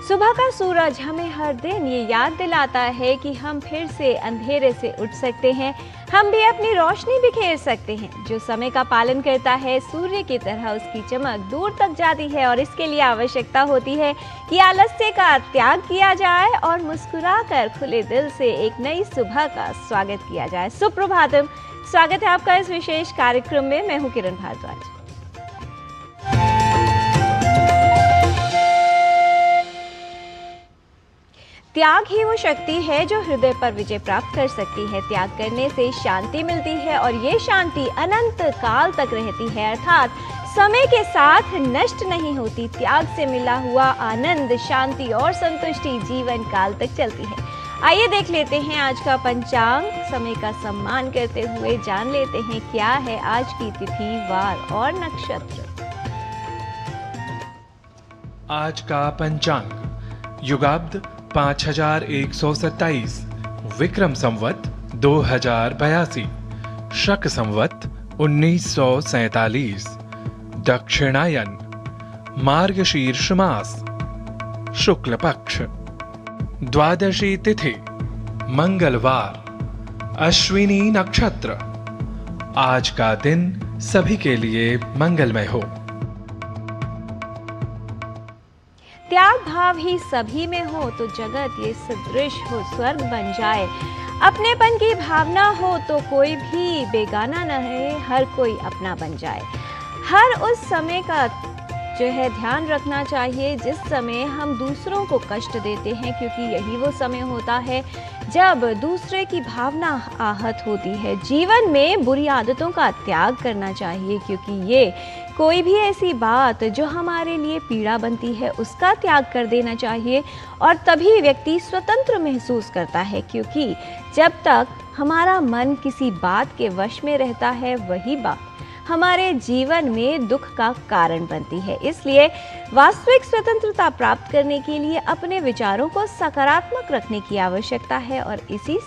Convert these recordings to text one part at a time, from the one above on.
सुबह का सूरज हमें हर दिन ये याद दिलाता है कि हम फिर से अंधेरे से उठ सकते हैं, हम भी अपनी रोशनी बिखेर सकते हैं। जो समय का पालन करता है, सूर्य की तरह उसकी चमक दूर तक जाती है और इसके लिए आवश्यकता होती है कि आलस्य का त्याग किया जाए और मुस्कुराकर खुले दिल से एक नई सुबह का स्वागत किया जाए। सुप्रभातम, स्वागत है आपका इस विशेष कार्यक्रम में। मैं हूँ किरण भारद्वाज। त्याग ही वो शक्ति है जो हृदय पर विजय प्राप्त कर सकती है। त्याग करने से शांति मिलती है और ये शांति अनंत काल तक रहती है, अर्थात समय के साथ नष्ट नहीं होती। त्याग से मिला हुआ आनंद, शांति और संतुष्टि जीवन काल तक चलती है। आइए देख लेते हैं आज का पंचांग। समय का सम्मान करते हुए जान लेते हैं क्या है आज की तिथि, वार और नक्षत्र। आज का पंचांग: युगाब्द 5127, विक्रम संवत 2082, शक संवत 1947, दक्षिणायन, मार्गशीर्ष मास, शुक्ल पक्ष, द्वादशी तिथि मंगलवार, अश्विनी नक्षत्र। आज का दिन सभी के लिए मंगलमय हो। त्याग भाव ही सभी में हो तो जगत ये सदृश हो स्वर्ग बन जाए। अपनेपन की भावना हो तो कोई भी बेगाना न रहे, हर कोई अपना बन जाए। हर उस समय का जो है ध्यान रखना चाहिए जिस समय हम दूसरों को कष्ट देते हैं, क्योंकि यही वो समय होता है जब दूसरे की भावना आहत होती है। जीवन में बुरी आदतों का त्याग करना चाहिए, क्योंकि ये कोई भी ऐसी बात जो हमारे लिए पीड़ा बनती है उसका त्याग कर देना चाहिए और तभी व्यक्ति स्वतंत्र महसूस करता है, क्योंकि जब तक हमारा मन किसी बात के वश में रहता है वही बात हमारे जीवन में दुख का कारण बनती है। इसलिए वास्तविक स्वतंत्रता प्राप्त करने के लिए अपने विचारों को सकारात्मक रखने की आवश्यकता है और इसी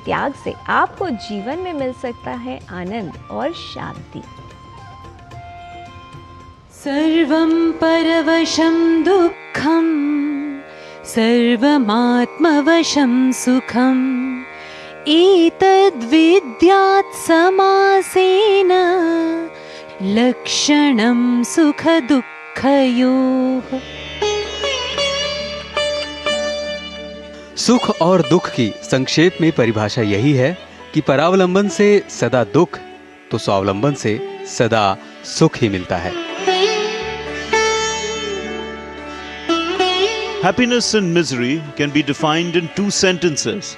त्याग से आपको जीवन में मिल सकता है आनंद और शांति। सर्वं परवशं दुःखं सर्वमात्मवशं सुखम् एतद्विद्यात् समासेन लक्षणं सुख दुःखयोः। सुख और दुख की संक्षेप में परिभाषा यही है कि परावलंबन से सदा दुख तो स्वावलंबन से सदा सुख ही मिलता है। Happiness and misery can be defined in two sentences.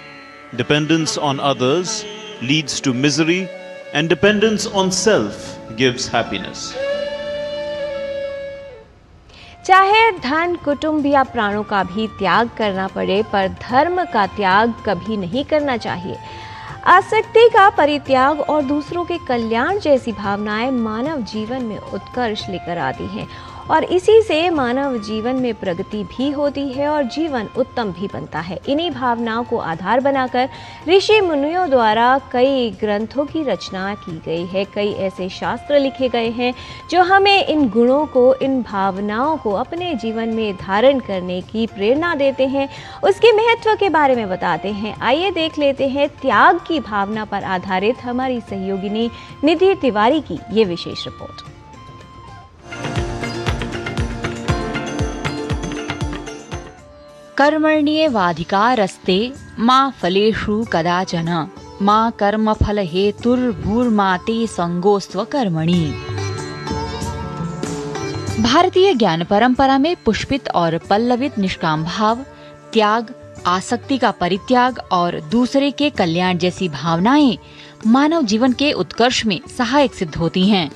Dependence on others leads to misery, and dependence on self gives happiness. चाहे धन, कुटुंब या प्राणों का भी त्याग करना पड़े, पर धर्म का त्याग कभी नहीं करना चाहिए। आसक्ति का परित्याग और दूसरों के कल्याण जैसी भावनाएं मानव जीवन में उत्कर्ष लेकर आती हैं और इसी से मानव जीवन में प्रगति भी होती है और जीवन उत्तम भी बनता है। इन्हीं भावनाओं को आधार बनाकर ऋषि मुनियों द्वारा कई ग्रंथों की रचना की गई है। कई ऐसे शास्त्र लिखे गए हैं जो हमें इन गुणों को, इन भावनाओं को अपने जीवन में धारण करने की प्रेरणा देते हैं, उसके महत्व के बारे में बताते हैं। आइए देख लेते हैं त्याग की भावना पर आधारित हमारी सहयोगिनी निधि तिवारी की ये विशेष रिपोर्ट। कर्मण्येवाधिकारस्ते मा फलेषु कदाचन मा कर्मफल हेतुर्भूर्माते संगोस्त्व कर्मणि। भारतीय ज्ञान परंपरा में पुष्पित और पल्लवित निष्काम भाव, त्याग, आसक्ति का परित्याग और दूसरे के कल्याण जैसी भावनाएं मानव जीवन के उत्कर्ष में सहायक सिद्ध होती हैं।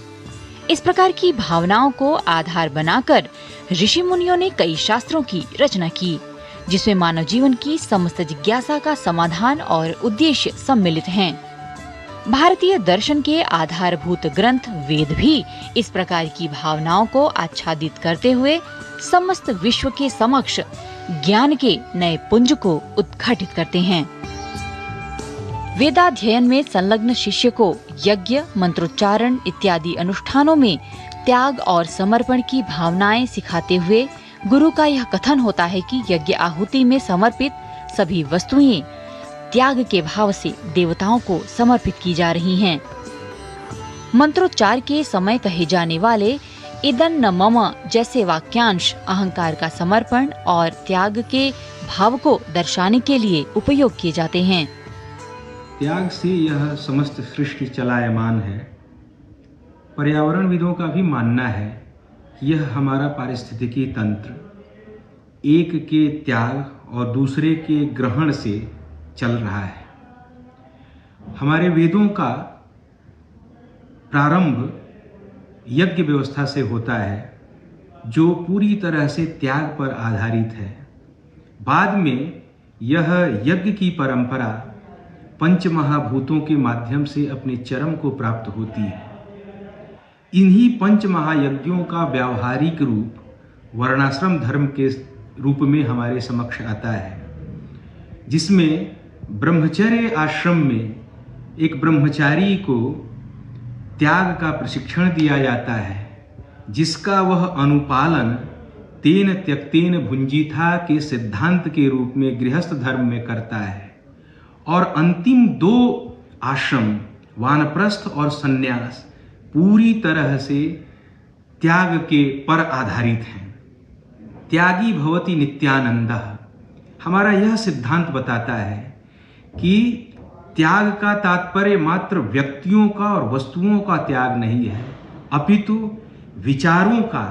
इस प्रकार की भावनाओं को आधार बनाकर ऋषि मुनियों ने कई शास्त्रों की रचना की, जिसमें मानव जीवन की समस्त जिज्ञासा का समाधान और उद्देश्य सम्मिलित हैं। भारतीय दर्शन के आधारभूत ग्रंथ वेद भी इस प्रकार की भावनाओं को आच्छादित करते हुए समस्त विश्व के समक्ष ज्ञान के नए पुंज को उद्घाटित करते हैं। वेदाध्ययन में संलग्न शिष्य को यज्ञ, मंत्रोच्चारण इत्यादि अनुष्ठानों में त्याग और समर्पण की भावनाएं सिखाते हुए गुरु का यह कथन होता है कि यज्ञ आहुति में समर्पित सभी वस्तुएं त्याग के भाव से देवताओं को समर्पित की जा रही हैं। मंत्रोच्चार के समय कहे जाने वाले इदं न मम जैसे वाक्यांश अहंकार का समर्पण और त्याग के भाव को दर्शाने के लिए उपयोग किए जाते हैं। त्याग से यह समस्त सृष्टि चलायमान है। पर्यावरणविदों का भी मानना है कि यह हमारा पारिस्थितिकी तंत्र एक के त्याग और दूसरे के ग्रहण से चल रहा है। हमारे वेदों का प्रारंभ यज्ञ व्यवस्था से होता है जो पूरी तरह से त्याग पर आधारित है। बाद में यह यज्ञ की परंपरा पंच महाभूतों के माध्यम से अपने चरम को प्राप्त होती है। इन्हीं पंच महायज्ञों का व्यावहारिक रूप वर्णाश्रम धर्म के रूप में हमारे समक्ष आता है, जिसमें ब्रह्मचर्य आश्रम में एक ब्रह्मचारी को त्याग का प्रशिक्षण दिया जाता है, जिसका वह अनुपालन तेन त्यक्तेन भुंजीथा के सिद्धांत के रूप में गृहस्थ धर्म में करता है। और अंतिम दो आश्रम वानप्रस्थ और संन्यास पूरी तरह से त्याग के पर आधारित हैं। त्यागी भवति नित्यानंदः। हमारा यह सिद्धांत बताता है कि त्याग का तात्पर्य मात्र व्यक्तियों का और वस्तुओं का त्याग नहीं है, अपितु विचारों का,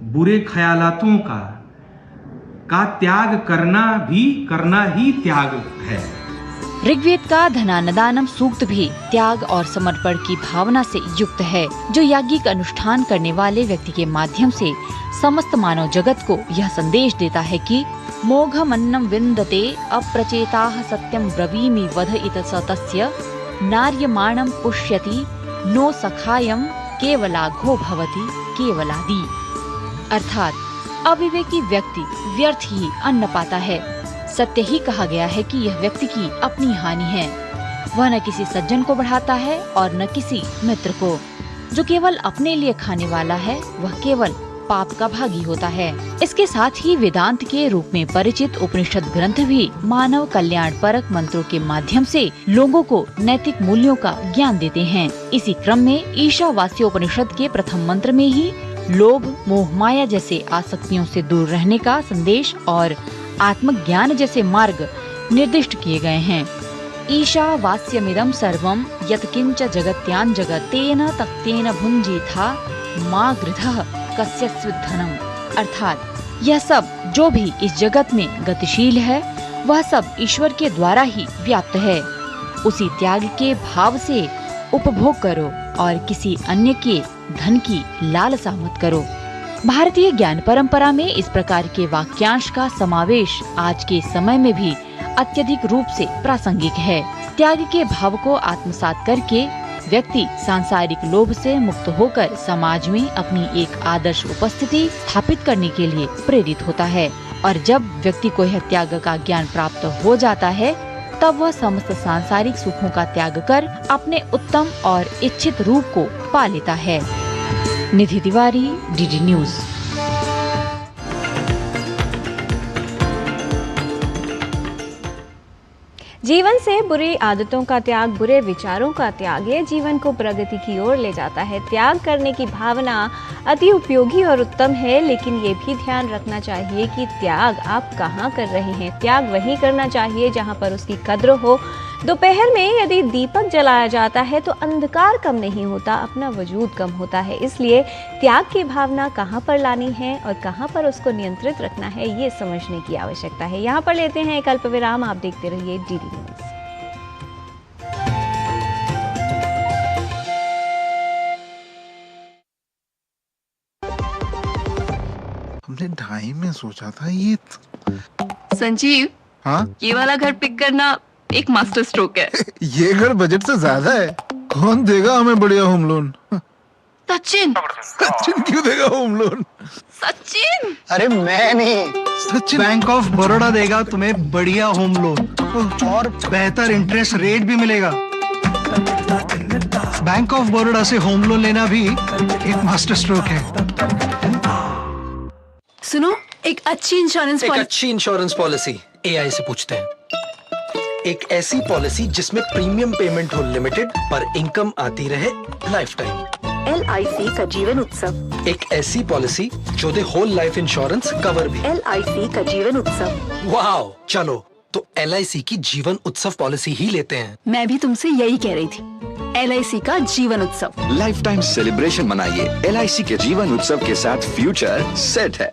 बुरे ख्यालातों का त्याग करना ही त्याग है। ऋग्वेद का धनानदानम सूक्त भी त्याग और समर्पण की भावना से युक्त है, जो याज्ञिक अनुष्ठान करने वाले व्यक्ति के माध्यम से समस्त मानव जगत को यह संदेश देता है कि मोघमन्नं विन्दते अप्रचेताः सत्यं ब्रवीमि वध इत स तस्य नार्यमाणं पुष्यति नो सखायं केवलाघो भवति केवलादि। अर्थात अविवेकी व्यक्ति व्यर्थ ही अन्न पाता है। सत्य ही कहा गया है कि यह व्यक्ति की अपनी हानि है। वह न किसी सज्जन को बढ़ाता है और न किसी मित्र को। जो केवल अपने लिए खाने वाला है वह केवल पाप का भागी होता है। इसके साथ ही वेदांत के रूप में परिचित उपनिषद ग्रंथ भी मानव कल्याण परक मंत्रों के माध्यम से लोगों को नैतिक मूल्यों का ज्ञान देते हैं। इसी क्रम में ईशावास्य उपनिषद के प्रथम मंत्र में ही लोभ, मोह, माया जैसे आसक्तियों से दूर रहने का संदेश और आत्मज्ञान जैसे मार्ग निर्दिष्ट किए गए हैं। ईशावास्यमिदं सर्वं यत्किंच जगत्यां जगतेन तक्तेन भुंजीथा मा गृधः कस्यस्वित् धनम्। अर्थात यह सब जो भी इस जगत में गतिशील है वह सब ईश्वर के द्वारा ही व्याप्त है। उसी त्याग के भाव से उपभोग करो और किसी अन्य के धन की लालसा मत करो। भारतीय ज्ञान परंपरा में इस प्रकार के वाक्यांश का समावेश आज के समय में भी अत्यधिक रूप से प्रासंगिक है। त्याग के भाव को आत्मसात करके व्यक्ति सांसारिक लोभ से मुक्त होकर समाज में अपनी एक आदर्श उपस्थिति स्थापित करने के लिए प्रेरित होता है। और जब व्यक्ति को यह त्याग का ज्ञान प्राप्त हो जाता है तब वह समस्त सांसारिक सुखों का त्याग कर अपने उत्तम और इच्छित रूप को पा लेता है। निधि तिवारी, डीडी न्यूज। जीवन से बुरी आदतों का त्याग, बुरे विचारों का त्याग, ये जीवन को प्रगति की ओर ले जाता है। त्याग करने की भावना अति उपयोगी और उत्तम है, लेकिन ये भी ध्यान रखना चाहिए कि त्याग आप कहाँ कर रहे हैं। त्याग वहीं करना चाहिए जहाँ पर उसकी कद्र हो। दोपहर में यदि दीपक जलाया जाता है तो अंधकार कम नहीं होता, अपना वजूद कम होता है। इसलिए त्याग की भावना कहाँ पर लानी है और कहाँ पर उसको नियंत्रित रखना है, ये समझने की आवश्यकता है। यहाँ पर लेते हैं एक अल्प विराम। आप देखते रहिए डीडी न्यूज। हमने 2.5 में सोचा था ये। संजीव, हाँ, ये वाला घर पिक करना एक मास्टर स्ट्रोक है। ये घर बजट से ज्यादा है। कौन देगा हमें बढ़िया होम लोन? सचिन। सचिन क्यों देगा होम लोन? सचिन? अरे मैं नहीं, सचिन। बैंक ऑफ बड़ौदा देगा तुम्हें बढ़िया होम लोन और बेहतर इंटरेस्ट रेट भी मिलेगा। बैंक ऑफ बड़ौदा से होम लोन लेना भी एक मास्टर स्ट्रोक है। सुनो, एक अच्छी इंश्योरेंस एक अच्छी इंश्योरेंस पॉलिसी एआई से पूछते हैं। एक ऐसी पॉलिसी जिसमें प्रीमियम पेमेंट हो लिमिटेड पर इनकम आती रहे लाइफ टाइम। LIC का जीवन उत्सव। एक ऐसी पॉलिसी जो दे होल लाइफ इंश्योरेंस कवर भी। LIC का जीवन उत्सव। वाओ, चलो तो LIC की जीवन उत्सव पॉलिसी ही लेते हैं। मैं भी तुमसे यही कह रही थी, LIC का जीवन उत्सव। लाइफ टाइम सेलिब्रेशन मनाइए LIC के जीवन उत्सव के साथ, फ्यूचर सेट है।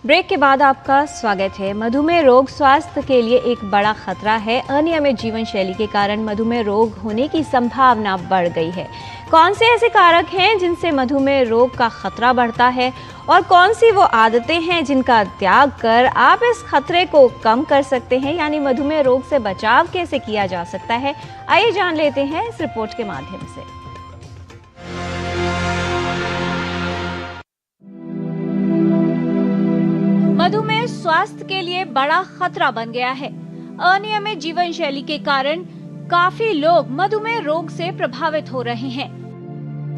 ब्रेक के बाद आपका स्वागत है। मधुमेह रोग स्वास्थ्य के लिए एक बड़ा खतरा है। अनियमित जीवन शैली के कारण मधुमेह रोग होने की संभावना बढ़ गई है। कौन से ऐसे कारक हैं जिनसे मधुमेह रोग का खतरा बढ़ता है और कौन सी वो आदतें हैं जिनका त्याग कर आप इस खतरे को कम कर सकते हैं, यानी मधुमेह रोग से बचाव कैसे किया जा सकता है, आइए जान लेते हैं इस रिपोर्ट के माध्यम से। मधुमेह स्वास्थ्य के लिए बड़ा खतरा बन गया है। अनियमित जीवन शैली के कारण काफी लोग मधुमेह रोग से प्रभावित हो रहे हैं।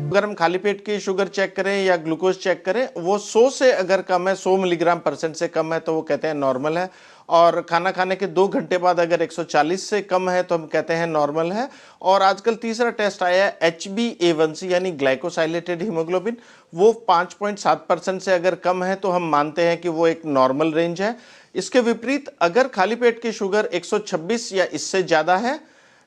अगर हम खाली पेट की शुगर चेक करें या ग्लूकोज चेक करें, वो 100 से अगर कम है, 100 मिलीग्राम % से कम है तो वो कहते हैं नॉर्मल है। और खाना खाने के 2 घंटे बाद अगर 140 से कम है तो हम कहते हैं नॉर्मल है। और आजकल तीसरा टेस्ट आया है HbA1c यानी ग्लाइकोसाइलेटेड हीमोग्लोबिन, वो 5.7% से अगर कम है तो हम मानते हैं कि वो एक नॉर्मल रेंज है। इसके विपरीत अगर खाली पेट की शुगर 126 या इससे ज़्यादा है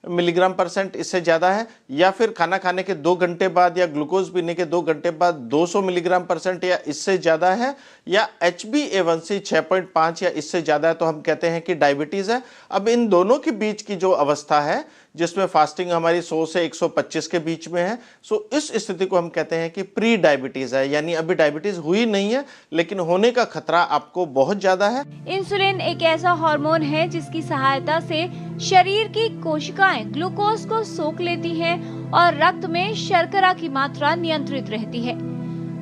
मिलीग्राम % इससे ज़्यादा है, या फिर खाना खाने के 2 घंटे बाद या ग्लूकोज पीने के 2 घंटे बाद 200 मिलीग्राम % या इससे ज़्यादा है, या HbA1c 6.5 या इससे ज़्यादा है तो हम कहते हैं कि डायबिटीज़ है। अब इन दोनों के बीच की जो अवस्था है जिसमें फास्टिंग हमारी 100 से 125 के बीच में है, सो इस स्थिति को हम कहते हैं कि प्री डायबिटीज़ है, यानी अभी डायबिटीज़ हुई नहीं है लेकिन होने का खतरा आपको बहुत ज़्यादा है। इंसुलिन एक ऐसा हार्मोन है जिसकी सहायता से शरीर की कोशिकाएं ग्लूकोज को सोख लेती हैं और रक्त में शर्करा की मात्रा नियंत्रित रहती है।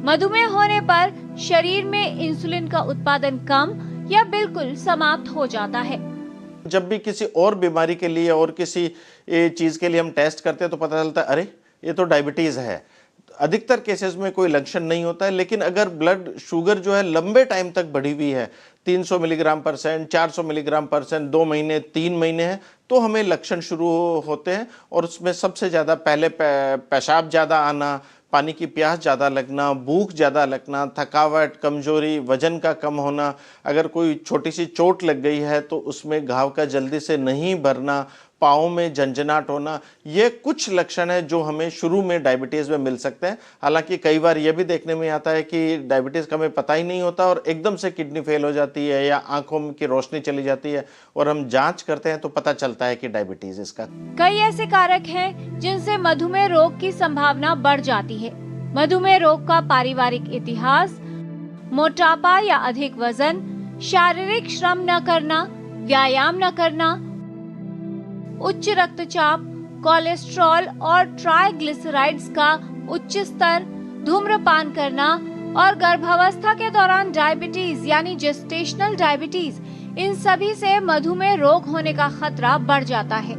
मधुमेह होने पर शरीर में इंसुलिन का उत्पादन कम या बिल्कुल समाप्त हो जाता है। जब भी किसी और बीमारी के लिए और किसी चीज़ के लिए हम टेस्ट करते हैं तो पता चलता है अरे ये तो डायबिटीज़ है। अधिकतर केसेस में कोई लक्षण नहीं होता है, लेकिन अगर ब्लड शुगर जो है लंबे टाइम तक बढ़ी हुई है, 300 मिलीग्राम %, 400 मिलीग्राम %, 2 महीने 3 महीने हैं, तो हमें लक्षण शुरू होते हैं। और उसमें सबसे ज़्यादा पहले पेशाब ज़्यादा आना, पानी की प्यास ज़्यादा लगना, भूख ज़्यादा लगना, थकावट, कमजोरी, वजन का कम होना, अगर कोई छोटी सी चोट लग गई है तो उसमें घाव का जल्दी से नहीं भरना, पाँव में झंझनाहट होना, ये कुछ लक्षण है जो हमें शुरू में डायबिटीज़ में मिल सकते हैं। हालांकि कई बार ये भी देखने में आता है कि डायबिटीज़ का हमें पता ही नहीं होता और एकदम से किडनी फेल हो जाती है या आंखों की रोशनी चली जाती है और हम जांच करते हैं तो पता चलता है कि डायबिटीज़ इसका। कई ऐसे कारक हैं जिनसे मधुमेह रोग की संभावना बढ़ जाती है। मधुमेह रोग का पारिवारिक इतिहास, मोटापा या अधिक वजन, शारीरिक श्रम न करना, व्यायाम न करना, उच्च रक्तचाप, कोलेस्ट्रॉल और ट्राइग्लिसराइड्स का उच्च स्तर, धूम्रपान करना और गर्भावस्था के दौरान डायबिटीज यानी जेस्टेशनल डायबिटीज, इन सभी से मधुमेह रोग होने का खतरा बढ़ जाता है।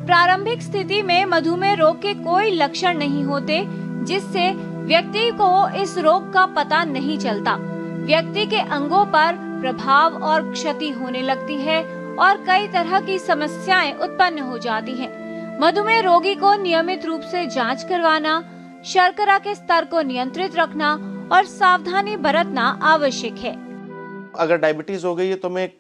प्रारंभिक स्थिति में मधुमेह रोग के कोई लक्षण नहीं होते, जिससे व्यक्ति को इस रोग का पता नहीं चलता। व्यक्ति के अंगों पर प्रभाव और क्षति होने लगती है और कई तरह की समस्याएं उत्पन्न हो जाती हैं। मधुमेह रोगी को नियमित रूप से जांच करवाना, शर्करा के स्तर को नियंत्रित रखना और सावधानी बरतना आवश्यक है। अगर डायबिटीज हो गई है तो हमें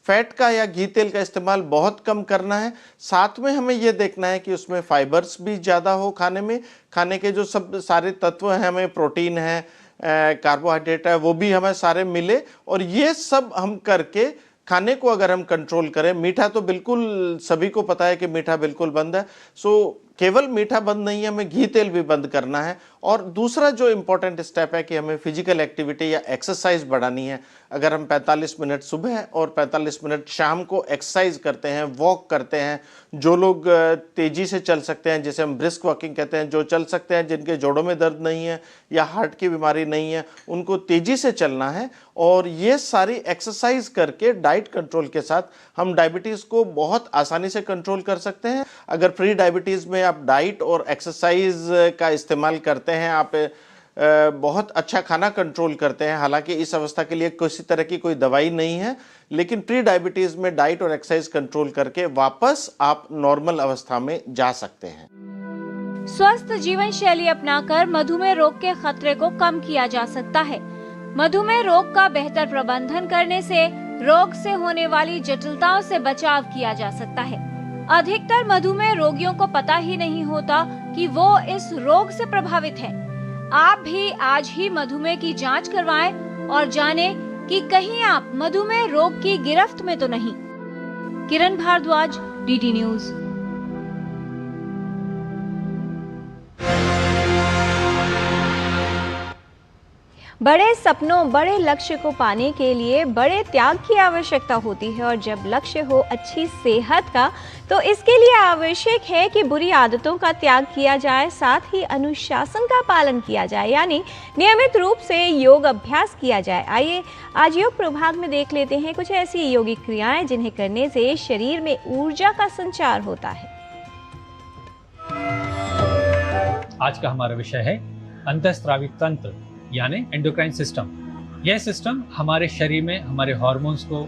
फैट का या घी तेल का इस्तेमाल बहुत कम करना है। साथ में हमें ये देखना है कि उसमें फाइबर्स भी ज़्यादा हो खाने में, खाने के जो सब सारे तत्व हैं, हमें प्रोटीन है, कार्बोहाइड्रेट है, वो भी हमें सारे मिले। और ये सब हम करके खाने को अगर हम कंट्रोल करें, मीठा तो बिल्कुल सभी को पता है कि मीठा बिल्कुल बंद है, सो केवल मीठा बंद नहीं है, हमें घी तेल भी बंद करना है। और दूसरा जो इम्पोर्टेंट स्टेप है कि हमें फिजिकल एक्टिविटी या एक्सरसाइज बढ़ानी है। अगर हम 45 मिनट सुबह और 45 मिनट शाम को एक्सरसाइज करते हैं, वॉक करते हैं, जो लोग तेज़ी से चल सकते हैं, जिसे हम ब्रिस्क वॉकिंग कहते हैं, जो चल सकते हैं, जिनके जोड़ों में दर्द नहीं है या हार्ट की बीमारी नहीं है, उनको तेज़ी से चलना है। और ये सारी एक्सरसाइज करके डाइट कंट्रोल के साथ हम डायबिटीज़ को बहुत आसानी से कंट्रोल कर सकते हैं। अगर प्री डायबिटीज़ में आप डाइट और एक्सरसाइज का इस्तेमाल करते हैं, आप बहुत अच्छा खाना कंट्रोल करते हैं, हालांकि इस अवस्था के लिए किसी तरह की कोई दवाई नहीं है, लेकिन प्री डायबिटीज में डाइट और एक्सरसाइज कंट्रोल करके वापस आप नॉर्मल अवस्था में जा सकते हैं। स्वस्थ जीवन शैली अपनाकर मधुमेह रोग के खतरे को कम किया जा सकता है। मधुमेह रोग का बेहतर प्रबंधन करने से रोग से होने वाली जटिलताओं से बचाव किया जा सकता है। अधिकतर मधुमेह रोगियों को पता ही नहीं होता कि वो इस रोग से प्रभावित है। आप भी आज ही मधुमेह की जांच करवाएं और जानें कि कहीं आप मधुमेह रोग की गिरफ्त में तो नहीं। किरण भारद्वाज, डीडी न्यूज। बड़े सपनों, बड़े लक्ष्य को पाने के लिए बड़े त्याग की आवश्यकता होती है, और जब लक्ष्य हो अच्छी सेहत का तो इसके लिए आवश्यक है कि बुरी आदतों का त्याग किया जाए, साथ ही अनुशासन का पालन किया जाए, यानी नियमित रूप से योग अभ्यास किया जाए। आइए आज योग प्रभाग में देख लेते हैं कुछ ऐसी योगिक क्रियाएं जिन्हें करने से शरीर में ऊर्जा का संचार होता है। आज का हमारा विषय है अंतःस्रावी तंत्र यानी एंडोक्राइन सिस्टम। यह सिस्टम हमारे शरीर में हमारे हार्मोन्स को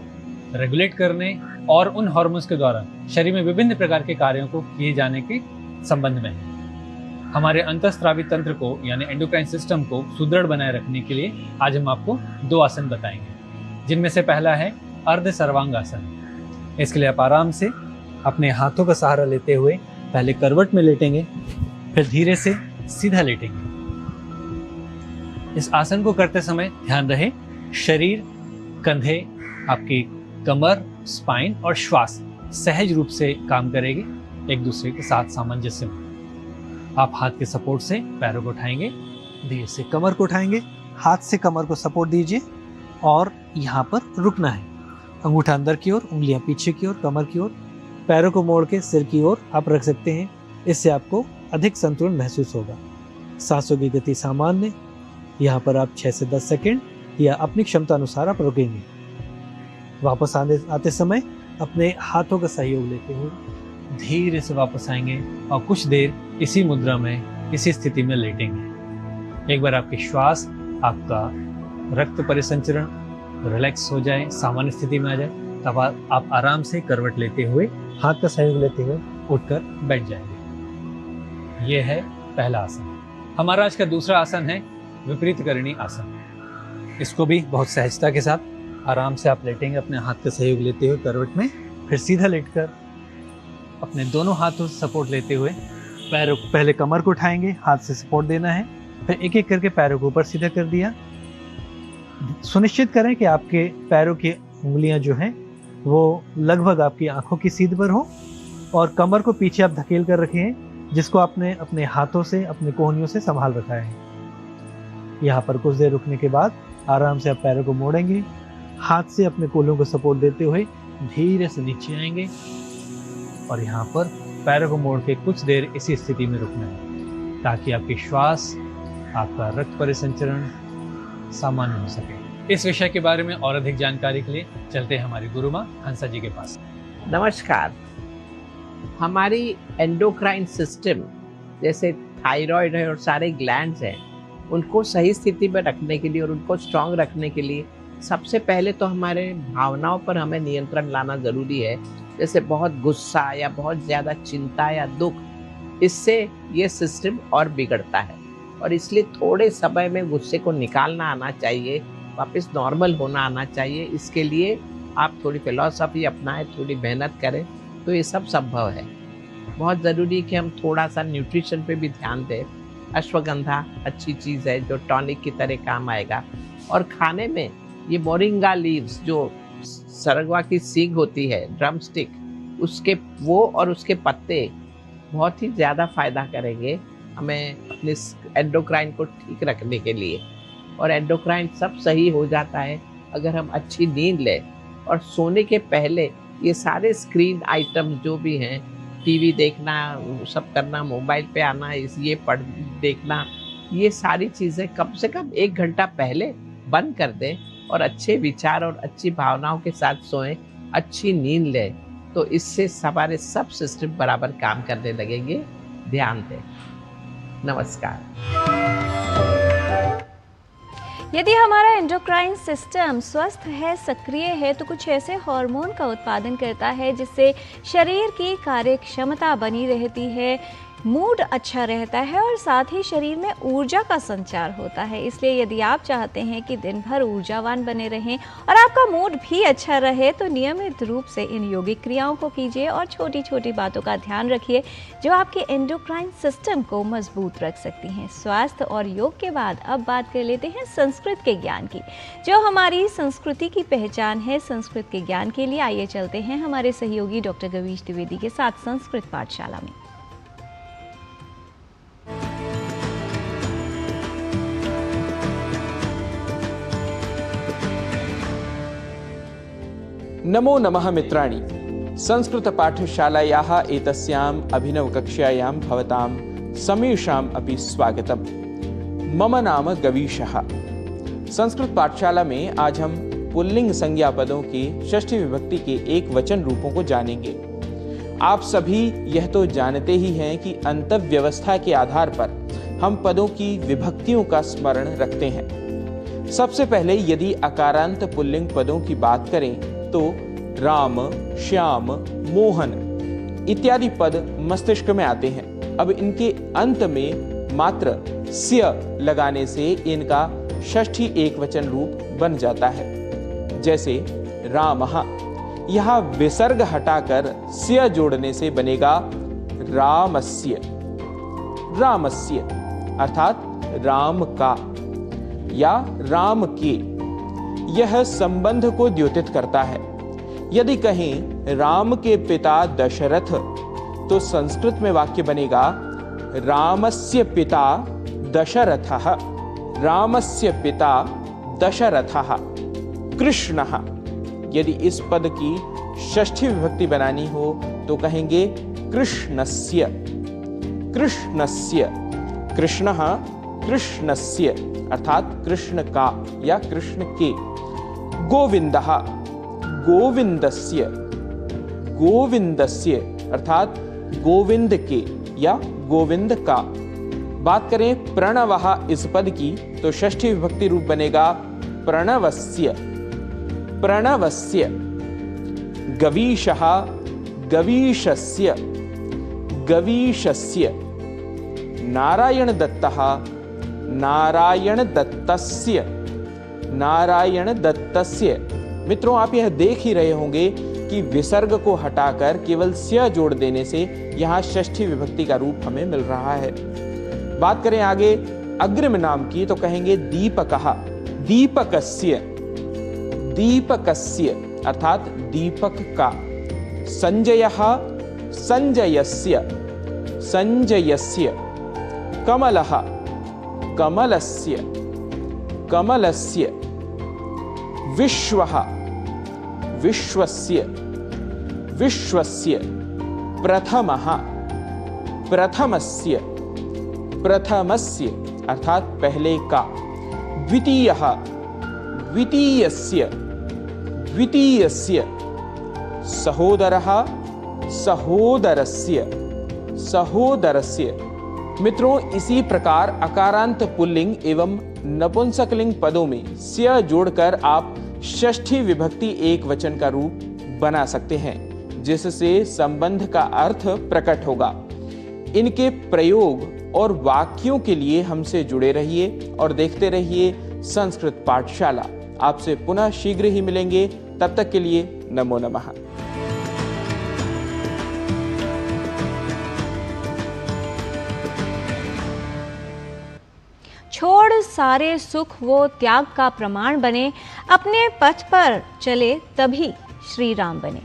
रेगुलेट करने और उन हार्मोन्स के द्वारा शरीर में विभिन्न प्रकार के कार्यों को किए जाने के संबंध में है। हमारे अंतःस्रावी तंत्र को यानी एंडोक्राइन सिस्टम को सुदृढ़ बनाए रखने के लिए आज हम आपको 2 आसन बताएंगे, जिनमें से पहला है अर्ध सर्वांगासन। इसके लिए आप आराम से अपने हाथों का सहारा लेते हुए पहले करवट में लेटेंगे, फिर धीरे से सीधा लेटेंगे। इस आसन को करते समय ध्यान रहे शरीर, कंधे, आपकी कमर, स्पाइन और श्वास सहज रूप से काम करेगी, एक दूसरे के साथ सामंजस्य में। आप हाथ के सपोर्ट से पैरों को उठाएंगे, धीरे से कमर को उठाएंगे, हाथ से कमर को सपोर्ट दीजिए और यहाँ पर रुकना है। अंगूठा अंदर की ओर, उंगलियां पीछे की ओर, कमर की ओर, पैरों को मोड़ के सिर की ओर आप रख सकते हैं। इससे आपको अधिक संतुलन महसूस होगा। सांसों की गति सामान्य, यहाँ पर आप 6 से 10 सेकंड या अपनी क्षमता अनुसार आप रुकेंगे। वापस आते समय अपने हाथों का सहयोग लेते हुए धीरे से वापस आएंगे और कुछ देर इसी मुद्रा में, इसी स्थिति में लेटेंगे। एक बार आपकी श्वास, आपका रक्त परिसंचरण रिलैक्स हो जाए, सामान्य स्थिति में आ जाए, तब आप आराम से करवट लेते हुए, हाथ का सहयोग लेते हुए उठकर बैठ जाएंगे। यह है पहला आसन। हमारा आज का दूसरा आसन है विपरीत करणीय आसन। इसको भी बहुत सहजता के साथ आराम से आप लेटेंगे, अपने हाथ का सहयोग लेते हुए करवट में, फिर सीधा लेटकर अपने दोनों हाथों से सपोर्ट लेते हुए पैरों को पहले कमर को उठाएंगे, हाथ से सपोर्ट देना है, फिर एक एक करके पैरों को ऊपर सीधा कर दिया। सुनिश्चित करें कि आपके पैरों की उंगलियां जो हैं वो लगभग आपकी आंखों की सीध पर हो और कमर को पीछे आप धकेल कर रखे हैं, जिसको आपने अपने हाथों से, अपने कोहनियों से संभाल रखा है। यहाँ पर कुछ देर रुकने के बाद आराम से आप पैरों को मोड़ेंगे, हाथ से अपने कोहनियों को सपोर्ट देते हुए धीरे से नीचे आएंगे और यहाँ पर पैरों को मोड़ के कुछ देर इसी स्थिति में रुकना है, ताकि आपकी श्वास, आपका रक्त परिसंचरण सामान्य हो सके। इस विषय के बारे में और अधिक जानकारी के लिए चलते हैं हमारी गुरु माँ हंसा जी के पास। नमस्कार। हमारी एंडोक्राइन सिस्टम जैसे थायराइड है और सारे ग्लैंड्स हैं, उनको सही स्थिति में रखने के लिए और उनको स्ट्रांग रखने के लिए सबसे पहले तो हमारे भावनाओं पर हमें नियंत्रण लाना ज़रूरी है। जैसे बहुत गुस्सा या बहुत ज़्यादा चिंता या दुख, इससे ये सिस्टम और बिगड़ता है और इसलिए थोड़े समय में गुस्से को निकालना आना चाहिए, वापस नॉर्मल होना आना चाहिए। इसके लिए आप थोड़ी फिलॉसफी अपनाएं, थोड़ी मेहनत करें तो ये सब संभव है। बहुत ज़रूरी है कि हम थोड़ा सा न्यूट्रिशन पे भी ध्यान दें। अश्वगंधा अच्छी चीज़ है जो टॉनिक की तरह काम आएगा। और खाने में ये मोरिंगा लीव्स, जो सरगवा की सींग होती है, ड्रम स्टिक, उसके वो और उसके पत्ते बहुत ही ज़्यादा फ़ायदा करेंगे हमें अपने एंडोक्राइन को ठीक रखने के लिए। और एंडोक्राइन सब सही हो जाता है अगर हम अच्छी नींद लें। और सोने के पहले ये सारे स्क्रीन आइटम्स जो भी हैं, टीवी देखना, सब करना, मोबाइल पे आना, ये पढ़ देखना, ये सारी चीज़ें कम से कम 1 घंटा पहले बंद कर दें और अच्छे विचार और अच्छी भावनाओं के साथ सोएं, अच्छी नींद लें, तो इससे हमारे सब सिस्टम बराबर काम करने लगेंगे। ध्यान दें। नमस्कार। यदि हमारा एंडोक्राइन सिस्टम स्वस्थ है, सक्रिय है, तो कुछ ऐसे हार्मोन का उत्पादन करता है जिससे शरीर की कार्य क्षमता बनी रहती है, मूड अच्छा रहता है और साथ ही शरीर में ऊर्जा का संचार होता है। इसलिए यदि आप चाहते हैं कि दिन भर ऊर्जावान बने रहें और आपका मूड भी अच्छा रहे, तो नियमित रूप से इन योगिक क्रियाओं को कीजिए और छोटी छोटी बातों का ध्यान रखिए जो आपके एंडोक्राइन सिस्टम को मजबूत रख सकती हैं। स्वास्थ्य और योग के बाद अब बात कर लेते हैं संस्कृत के ज्ञान की, जो हमारी संस्कृति की पहचान है। संस्कृत के ज्ञान के लिए आइए चलते हैं हमारे सहयोगी डॉक्टर गवीश द्विवेदी के साथ संस्कृत पाठशाला में। नमो नमः मित्राणि, संस्कृतपाठशालायाः एतस्याम् अभिनवकक्ष्यायां भवतां समेषाम् अपि स्वागतम्। मम नाम गवीशः। संस्कृत पाठशाला में आज हम पुल्लिंग संज्ञा पदों के षष्ठी विभक्ति के एक वचन रूपों को जानेंगे। आप सभी यह तो जानते ही हैं कि अंतव्यवस्था के आधार पर हम पदों की विभक्तियों का स्मरण रखते हैं। सबसे पहले यदि अकारांत पुल्लिंग पदों की बात करें तो राम, श्याम, मोहन इत्यादि पद मस्तिष्क में आते हैं। अब इनके अंत में मात्र स्य लगाने से इनका षष्ठी एकवचन रूप बन जाता है। जैसे रामः, यहाँ विसर्ग हटाकर स्य जोड़ने से बनेगा रामस्य। रामस्य अर्थात राम का या राम के। यह संबंध को द्योतित करता है। यदि कहें राम के पिता दशरथ, तो संस्कृत में वाक्य बनेगा रामस्य पिता दशरथः। रामस्य पिता दशरथः। कृष्णः, यदि इस पद की षष्ठी विभक्ति बनानी हो तो कहेंगे कृष्णस्य। कृष्णस्य, कृष्णः कृष्णस्य अर्थात कृष्ण का या कृष्ण के। गोविंदः, गोविंदस्य। गोविंदस्य अर्थात गोविंद के या गोविंद का। बात करें प्रणवः इस पद की तो षष्ठी विभक्ति रूप बनेगा प्रणवस्य। प्रणवस्य। गवीशः, गवीशस्य। गवीशस्य। नारायण दत्तः, नारायण दत्तस्य। नारायण दत्तस्य। मित्रों, आप यह देख ही रहे होंगे कि विसर्ग को हटाकर केवल स्य जोड़ देने से यहाँ षष्ठी विभक्ति का रूप हमें मिल रहा है। बात करें आगे अग्रिम नाम की तो कहेंगे दीपकः। दीपकस्य। दीपकस्य अर्थात दीपक का। संजयः, संजयस्य। संजयस्य। कमलः, कमलस्य। कमलस्य। विश्वः, विश्वस्य। विश्वस्य। प्रथमः, प्रथमस्य। प्रथमस्य अर्थात पहले का। द्वितीयः, द्वितीयस्य। द्वितीयस्य। सहोदरः, सहोदरस्य। सहोदरस्य। मित्रों, इसी प्रकार अकारांत पुल्लिंग एवं नपुंसकलिंग पदों में स्य जोड़कर आप षष्ठी विभक्ति एक वचन का रूप बना सकते हैं, जिससे संबंध का अर्थ प्रकट होगा। इनके प्रयोग और वाक्यों के लिए हमसे जुड़े रहिए और देखते रहिए संस्कृत पाठशाला। आपसे पुनः शीघ्र ही मिलेंगे, तब तक के लिए नमो नमः। छोड़ सारे सुख वो त्याग का प्रमाण बने, अपने पथ पर चले तभी श्री राम बने।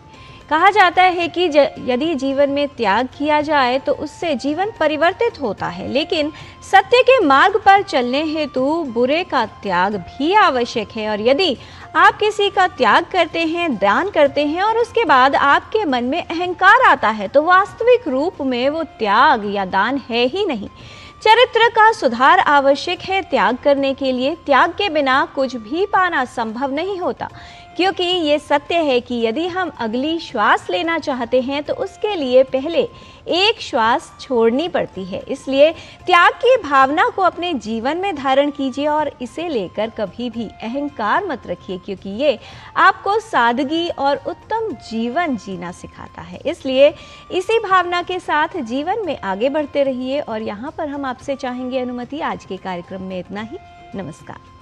कहा जाता है कि यदि जीवन में त्याग किया जाए तो उससे जीवन परिवर्तित होता है, लेकिन सत्य के मार्ग पर चलने हेतु बुरे का त्याग भी आवश्यक है। और यदि आप किसी का त्याग करते हैं, दान करते हैं और उसके बाद आपके मन में अहंकार आता है, तो वास्तविक रूप में वो त्याग या दान है ही नहीं। चरित्र का सुधार आवश्यक है त्याग करने के लिए। त्याग के बिना कुछ भी पाना संभव नहीं होता, क्योंकि ये सत्य है कि यदि हम अगली श्वास लेना चाहते हैं तो उसके लिए पहले एक श्वास छोड़नी पड़ती है। इसलिए त्याग की भावना को अपने जीवन में धारण कीजिए और इसे लेकर कभी भी अहंकार मत रखिए, क्योंकि ये आपको सादगी और उत्तम जीवन जीना सिखाता है। इसलिए इसी भावना के साथ जीवन में आगे बढ़ते रहिए। और यहाँ पर हम आपसे चाहेंगे अनुमति, आज के कार्यक्रम में इतना ही। नमस्कार।